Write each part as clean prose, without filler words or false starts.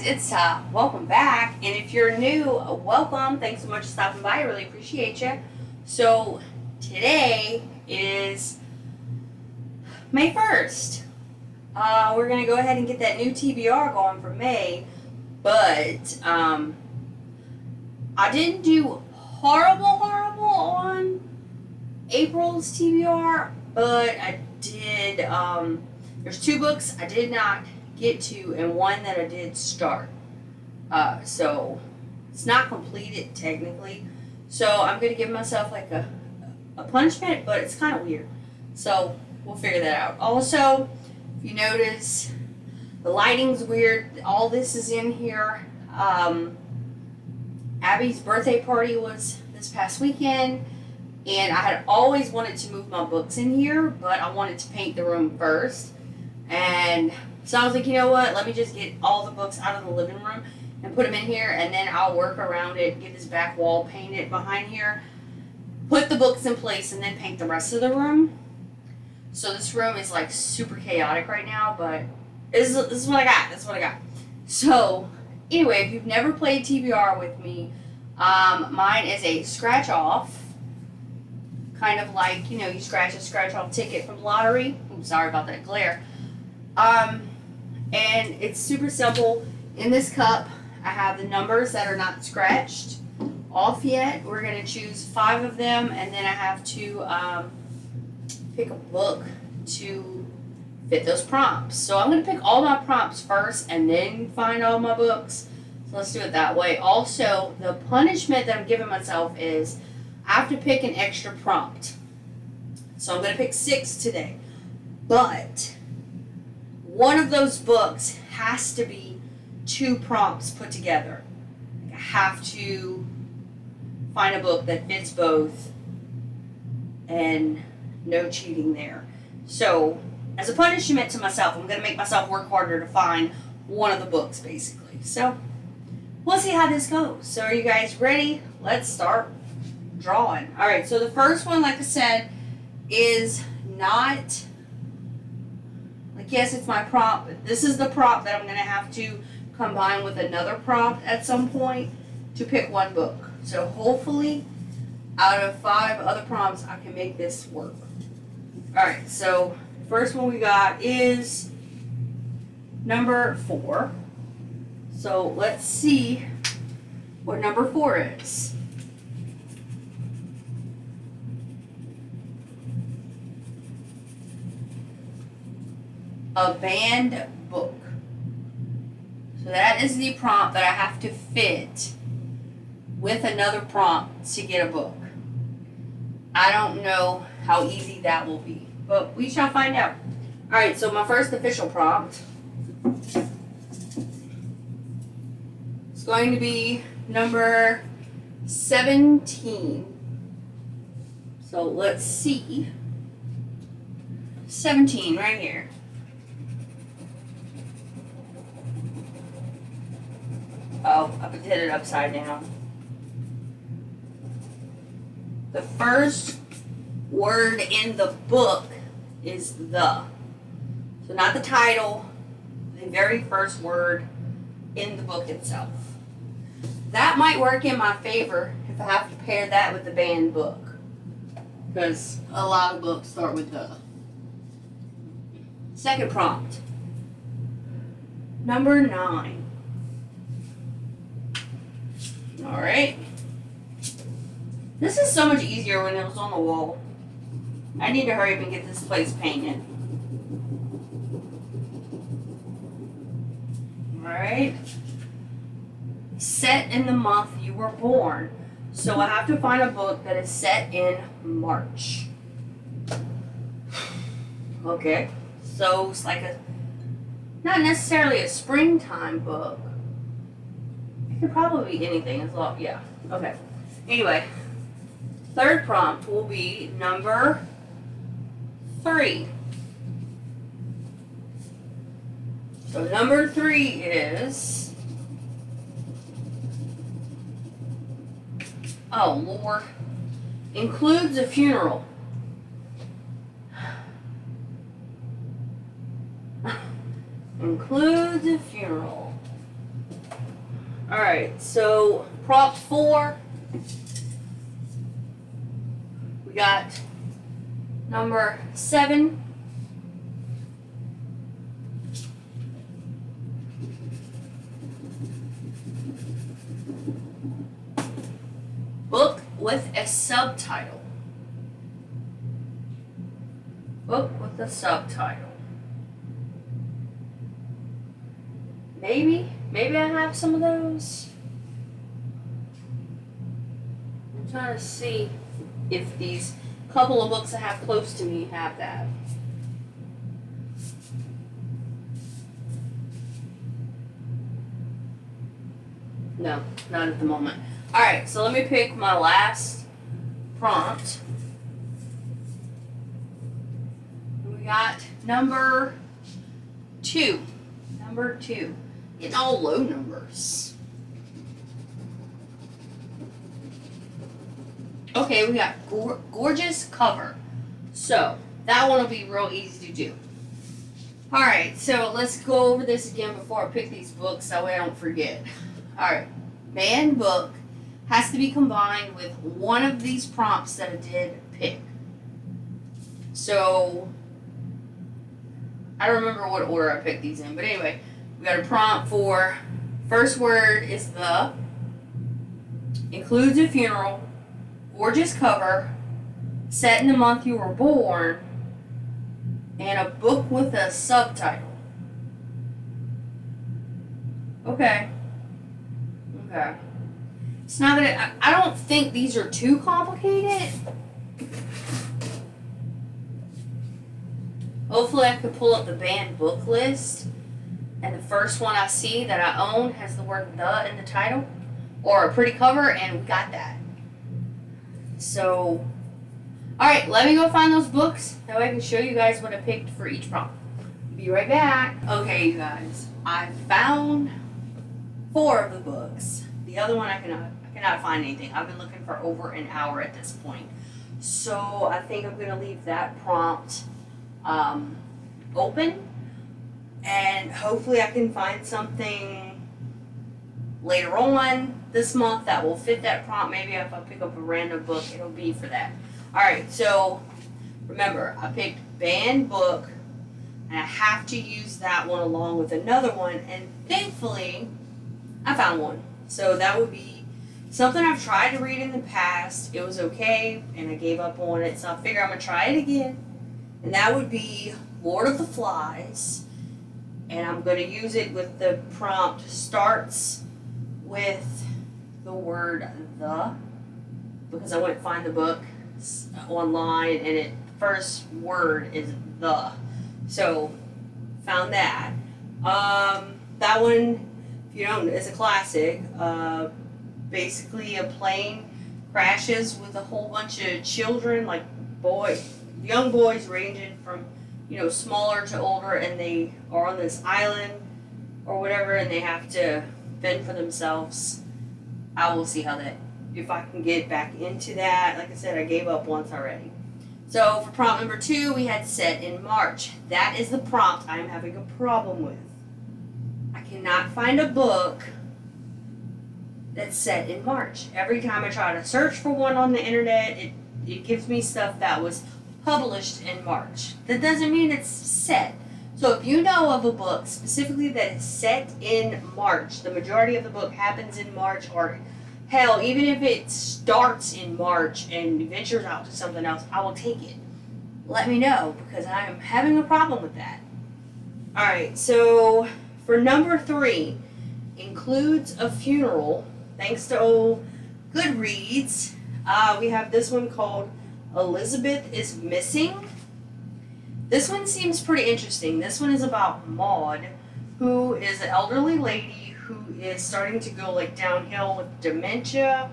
it's welcome back, and if you're new, welcome. Thanks so much for stopping by. I really appreciate you. So today is May 1st. We're gonna go ahead and get that new TBR going for May, but I didn't do horrible on April's TBR, but I did. There's 2 books I did not get to and 1 that I did start. So it's not completed technically. So I'm gonna give myself like a punishment, but it's kind of weird. So we'll figure that out. Also, if you notice, the lighting's weird. All this is in here. Abby's birthday party was this past weekend, and I had always wanted to move my books in here, but I wanted to paint the room first. And so I was like, you know what, let me just get all the books out of the living room and put them in here, and then I'll work around it, get this back wall painted behind here, put the books in place, and then paint the rest of the room. So this room is like super chaotic right now, but this is what I got. That's what I got. So anyway, if you've never played TBR with me, mine is a scratch off. Kind of like, you scratch a scratch off ticket from the lottery. I'm sorry about that glare. And it's super simple. In this cup, I have the numbers that are not scratched off yet. We're going to choose 5 of them, and then I have to pick a book to fit those prompts. So I'm going to pick all my prompts first and then find all my books. So let's do it that way. Also, the punishment that I'm giving myself is I have to pick an extra prompt. So I'm going to pick 6 today. But one of those books has to be 2 prompts put together. I have to find a book that fits both and no cheating there. So as a punishment to myself, I'm going to make myself work harder to find one of the books, basically. So we'll see how this goes. So are you guys ready? Let's start drawing. All right, so the first one, like I said, is not... Yes, it's my prompt. This is the prompt that I'm going to have to combine with another prompt at some point to pick one book. So hopefully, out of 5 other prompts, I can make this work. Alright, so first one we got is number 4. So let's see what number 4 is. A banned book. So that is the prompt that I have to fit with another prompt to get a book. I don't know how easy that will be, but we shall find out. Alright, so my first official prompt is going to be number 17. So let's see. 17 right here. Oh, I did it upside down. The first word in the book is the. So not the title, the very first word in the book itself. That might work in my favor if I have to pair that with the banned book, because a lot of books start with the. Second prompt. Number 9. Alright. This is so much easier when it was on the wall. I need to hurry up and get this place painted. Alright. Set in the month you were born. So I have to find a book that is set in March. Okay. So it's like not necessarily a springtime book. It could probably be anything as long, yeah. Okay. Anyway, third prompt will be number 3. So number 3 is, oh Lord, includes a funeral. Includes a funeral. Alright, so prompt 4. We got number 7. Book with a subtitle. Book with a subtitle. Maybe I have some of those. I'm trying to see if these couple of books I have close to me have that. No, not at the moment. Alright, so let me pick my last prompt. We got number 2. Number 2. Getting all low numbers. Okay, we got gorgeous cover. So, that one will be real easy to do. Alright, so let's go over this again before I pick these books, that way I don't forget. Alright, man book has to be combined with one of these prompts that I did pick. So, I don't remember what order I picked these in, but anyway, we got a prompt for first word is the, includes a funeral, gorgeous cover, set in the month you were born, and a book with a subtitle. Okay. It's not gonna, I don't think these are too complicated. Hopefully I could pull up the banned book list, and the first one I see that I own has the word "the" in the title, or a pretty cover, and we got that. So, alright, let me go find those books, that way I can show you guys what I picked for each prompt. Be right back. Okay, you guys, I found 4 of the books. The other one I cannot find anything. I've been looking for over an hour at this point. So I think I'm going to leave that prompt open, and hopefully I can find something later on this month that will fit that prompt. Maybe if I pick up a random book, it'll be for that. Alright, so remember, I picked banned book, and I have to use that one along with another one, and thankfully I found one. So that would be something I've tried to read in the past. It was okay, and I gave up on it, so I figure I'm going to try it again. And that would be Lord of the Flies. And I'm going to use it with the prompt starts with the word "the," because I went to find the book online, and it first word is "the." So, found that. That one, if you don't, is a classic. Basically, a plane crashes with a whole bunch of children, like young boys ranging from, smaller to older, and they are on this island or whatever, and they have to fend for themselves. I will see if I can get back into that. Like I said, I gave up once already. So for prompt number 2, we had set in March. That is the prompt I am having a problem with. I cannot find a book that's set in March. Every time I try to search for one on the internet, it gives me stuff that was published in March. That doesn't mean it's set. So if you know of a book specifically that is set in March, the majority of the book happens in March, or hell, even if it starts in March and ventures out to something else, I will take it. Let me know, because I am having a problem with that. Alright, so for number 3, includes a funeral. Thanks to old GoodReads, we have this one called Elizabeth is Missing. This one seems pretty interesting. This one is about Maud, who is an elderly lady who is starting to go downhill with dementia,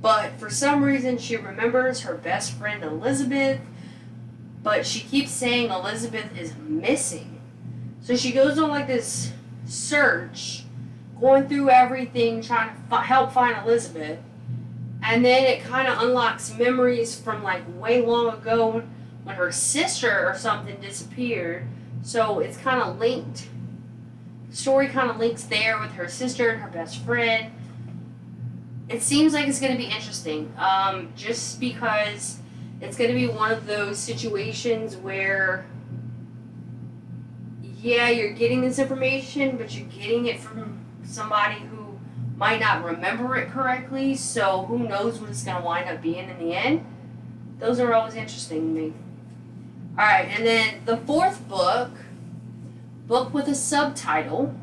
but for some reason she remembers her best friend Elizabeth, but she keeps saying Elizabeth is missing. So she goes on this search, going through everything, trying to help find Elizabeth. And then it kind of unlocks memories from way long ago when her sister or something disappeared. So it's kind of linked story kind of links there with her sister and her best friend. It seems like it's going to be interesting, just because it's going to be one of those situations where, yeah, you're getting this information, but you're getting it from somebody who might not remember it correctly, so who knows what it's going to wind up being in the end. Those are always interesting to me. Alright, and then the fourth book with a subtitle.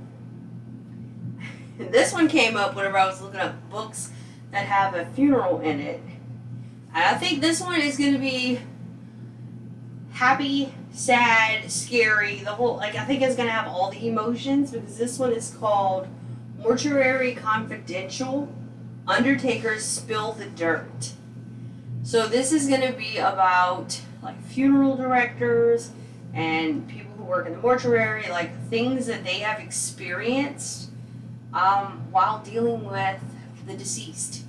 And this one came up whenever I was looking up books that have a funeral in it. And I think this one is going to be happy, sad, scary, the whole, like, I think it's going to have all the emotions, because this one is called Mortuary Confidential, Undertakers Spill the Dirt. So this is going to be about, like, funeral directors and people who work in the mortuary, like, things that they have experienced while dealing with the deceased.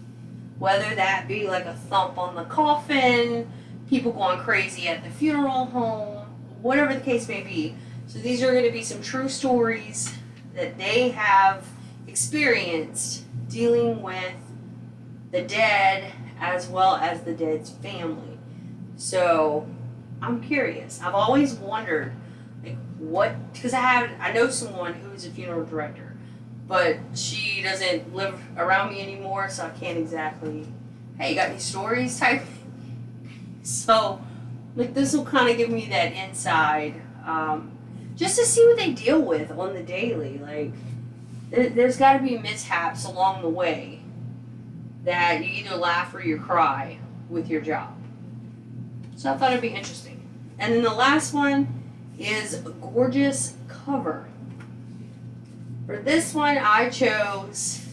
Whether that be like a thump on the coffin, people going crazy at the funeral home, whatever the case may be. So these are going to be some true stories that they have experienced dealing with the dead as well as the dead's family. So I'm curious. I've always wondered, like, what, because I know someone who's a funeral director, but she doesn't live around me anymore, so I can't exactly, hey, you got any stories type? So, like, this will kind of give me that inside, just to see what they deal with on the daily. Like, there's got to be mishaps along the way that you either laugh or you cry with your job. So I thought it'd be interesting. And then the last one is a gorgeous cover. For this one, I chose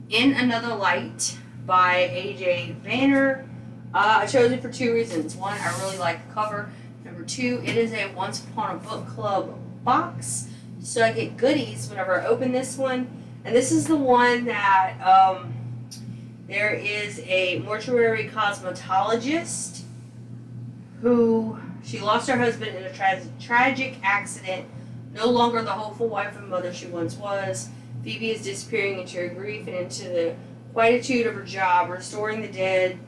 In Another Light by A.J. Banner. I chose it for two reasons. One, I really like the cover. Number two, it is a Once Upon a Book Club box, so I get goodies whenever I open this one. And this is the one that there is a mortuary cosmetologist who, she lost her husband in a tragic accident. No longer the hopeful wife and mother she once was, Phoebe is disappearing into her grief and into the quietude of her job, restoring the dead,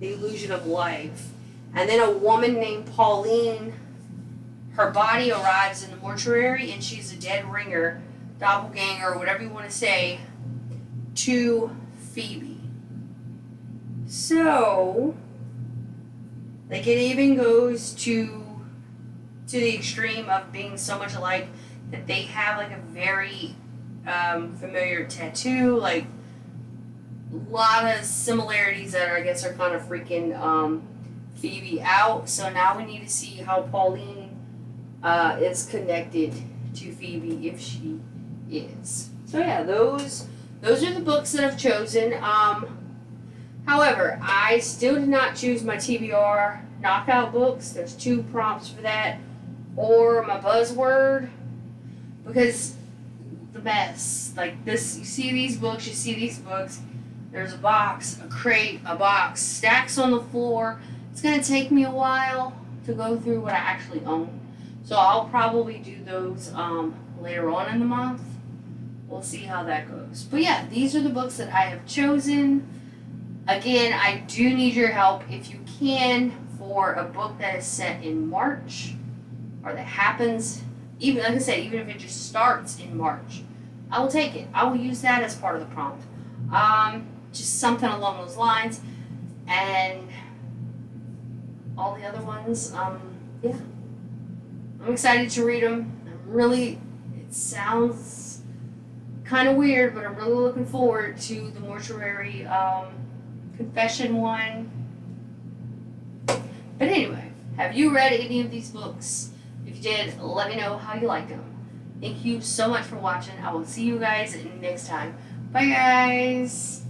the illusion of life. And then a woman named Pauline, her body arrives in the mortuary, and she's a dead ringer, doppelganger, whatever you want to say, to Phoebe. So, like, it even goes to the extreme of being so much alike that they have, like, a very familiar tattoo, like, a lot of similarities that I guess are kind of freaking Phoebe out. So now we need to see how Pauline is connected to Phoebe, if she is. So yeah, those are the books that I've chosen. However, I still did not choose my TBR Knockout books. There's 2 prompts for that, or my Buzzword, because the mess, like this, you see these books, there's a box, a crate, a box, stacks on the floor. It's going to take me a while to go through what I actually own, so I'll probably do those later on in the month. We'll see how that goes. But yeah, these are the books that I have chosen. Again, I do need your help if you can for a book that is set in March, or that happens, even, like I said, even if it just starts in March, I will take it. I will use that as part of the prompt. Just something along those lines. And all the other ones, yeah. I'm excited to read them. It sounds kind of weird, but I'm really looking forward to the mortuary confession one. But anyway, have you read any of these books? If you did, let me know how you liked them. Thank you so much for watching. I will see you guys next time. Bye, guys.